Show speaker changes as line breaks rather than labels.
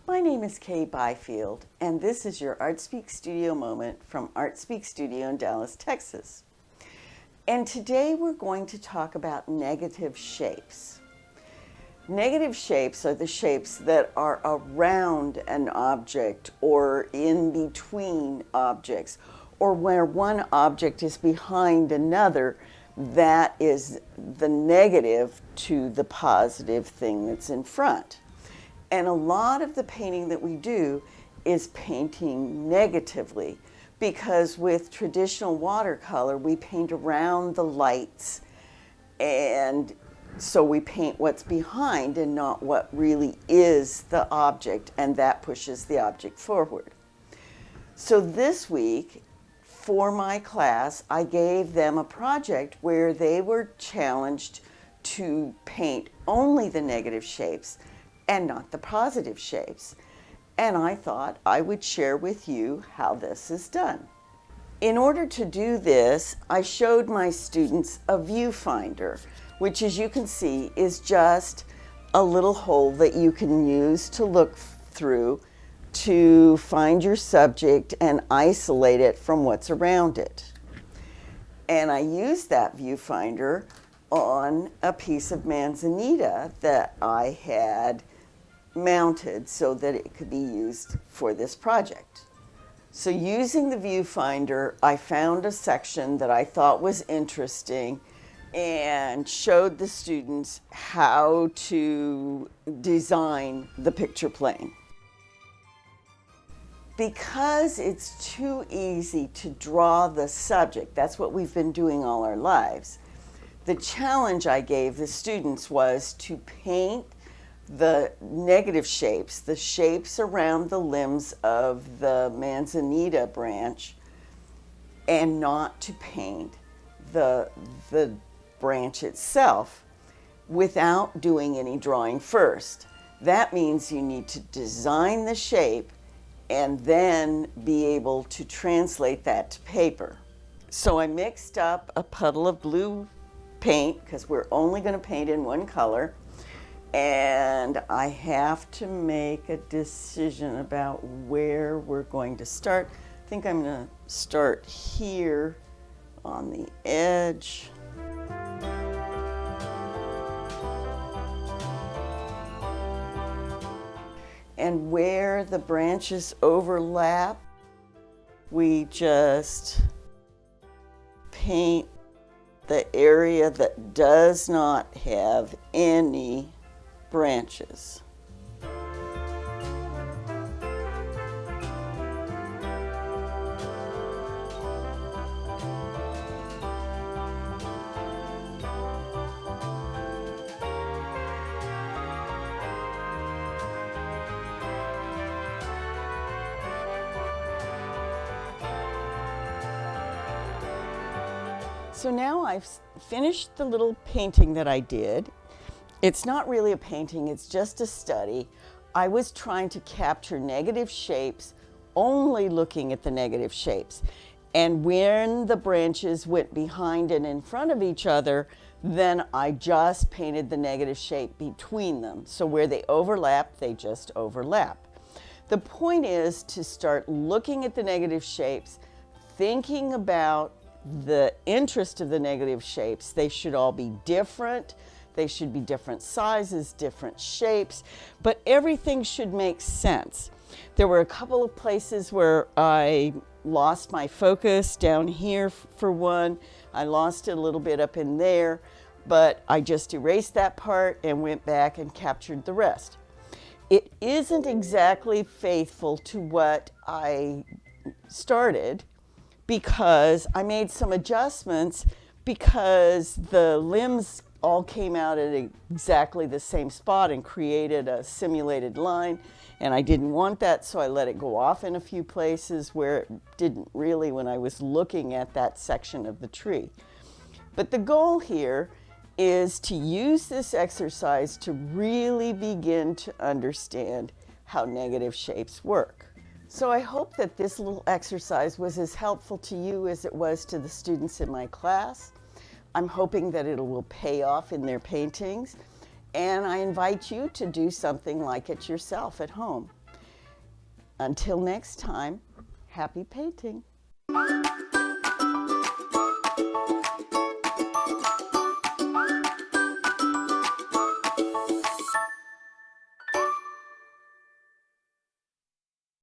My name is Kay Byfield, and this is your ArtSpeaks Studio moment from ArtSpeaks Studio in Dallas, Texas. And today we're going to talk about negative shapes. Negative shapes are the shapes that are around an object or in between objects, or where one object is behind another. That is the negative to the positive thing that's in front. And a lot of the painting that we do is painting negatively, because with traditional watercolor we paint around the lights, and so we paint what's behind and not what really is the object, and that pushes the object forward. So this week for my class I gave them a project where they were challenged to paint only the negative shapes and not the positive shapes. And I thought I would share with you how this is done. In order to do this, I showed my students a viewfinder, which, as you can see, is just a little hole that you can use to look through to find your subject and isolate it from what's around it. And I used that viewfinder on a piece of manzanita that I had mounted so that it could be used for this project. So using the viewfinder, I found a section that I thought was interesting and showed the students how to design the picture plane. Because it's too easy to draw the subject, that's what we've been doing all our lives, the challenge I gave the students was to paint the negative shapes, the shapes around the limbs of the manzanita branch, and not to paint the branch itself without doing any drawing first. That means you need to design the shape and then be able to translate that to paper. So I mixed up a puddle of blue paint, because we're only going to paint in one color, and I have to make a decision about where we're going to start. I think I'm going to start here on the edge. And where the branches overlap, we just paint the area that does not have any branches. So now I've finished the little painting that I did. It's not really a painting, it's just a study. I was trying to capture negative shapes, only looking at the negative shapes. And when the branches went behind and in front of each other, then I just painted the negative shape between them. So where they overlap, they just overlap. The point is to start looking at the negative shapes, thinking about the interest of the negative shapes. They should all be different. They should be different sizes, different shapes, but everything should make sense. There were a couple of places where I lost my focus. Down here for one, I lost it a little bit up in there, but I just erased that part and went back and captured the rest. It isn't exactly faithful to what I started, because I made some adjustments, because the limbs all came out at exactly the same spot and created a simulated line, and I didn't want that, so I let it go off in a few places where it didn't really when I was looking at that section of the tree. But the goal here is to use this exercise to really begin to understand how negative shapes work. So I hope that this little exercise was as helpful to you as it was to the students in my class. I'm hoping that it will pay off in their paintings, and I invite you to do something like it yourself at home. Until next time, happy painting.